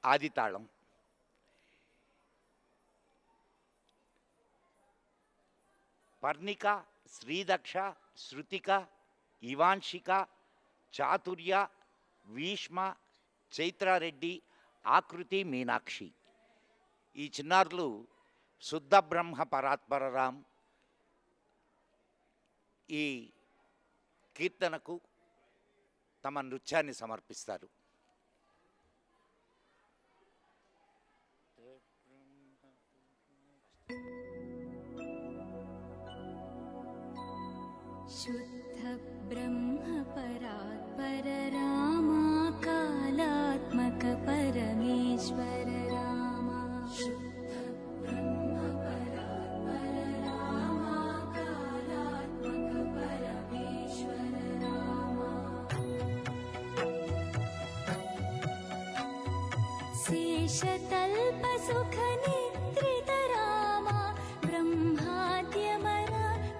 ఆదితాళం. పర్ణిక, శ్రీదక్ష, శృతిక, ఇవాంశిక, చాతుర్య, భీష్మ, చైత్రారెడ్డి, ఆకృతి, మీనాక్షి. ఈ చిన్నారులు శుద్ధ బ్రహ్మ పరాత్పరరాం ఈ కీర్తనకు తమ నృత్యాన్ని సమర్పిస్తారు. शुद्ध ब्रह्म परात्पर रामा कालात्मक परमेश्वर रामा शुद्ध ब्रह्म परात्पर रामा कालात्मक परमेश्वर रामा शेषतल्प सुख निद्रित रामा ब्रह्माद्यमन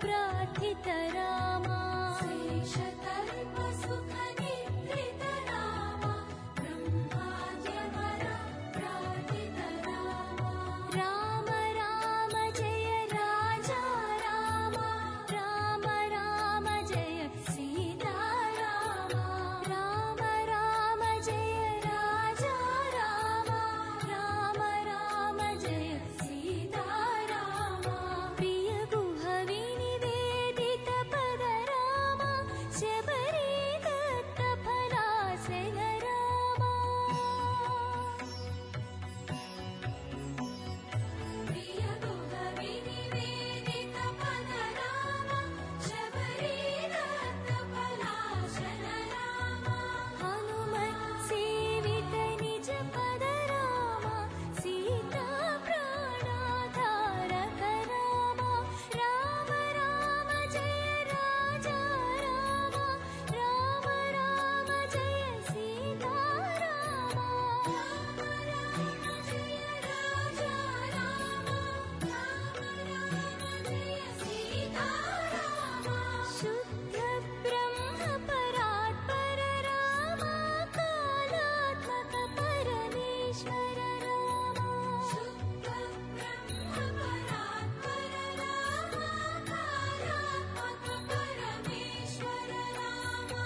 प्रार्थित रामा शेषतल्प सुख निद्रित रामा ब्रह्माद्यमन प्रार्थित रामा राम राम जय राजा रामा राम राम जय सीता रामा राम राम जय राजा रामा राम राम जय सीता रामा प्रिय गुह विनिवेदित पद रामा शबरी दत्त फलासन रामा प्रिय गुह विनिवेदित पद रामा शबरी दत्त फलासन रामा हनुमत सेवित निज पद रामा सीता प्राणाधारक रामा राम राम जय राजा रामा राम राम जय सीता रामा राम राम जय राजा रामा राम राम जय सीता रामा शुद्ध ब्रह्म परात्पर रामा कालात्मक परमेश्वर रामा शुद्ध ब्रह्म परात्पर रामा कालात्मक परमेश्वर रामा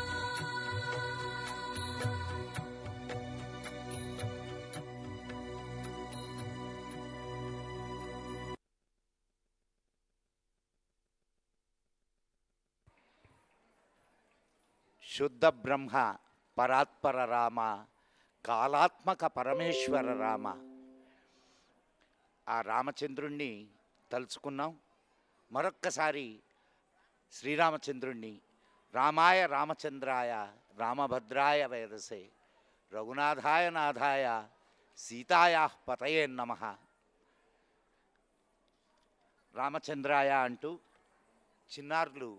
శుద్ధ బ్రహ్మ పరాత్పర రామ కాలాత్మక పరమేశ్వర రామ. ఆ రామచంద్రుణ్ణి తలుచుకున్నాం. మరొక్కసారి శ్రీరామచంద్రుణ్ణి రామాయ రామచంద్రాయ రామభద్రాయ వేదసే రఘునాథాయ నాథాయ సీతాయా పతయే నమః. రామచంద్రాయ అంటూ చిన్నారులు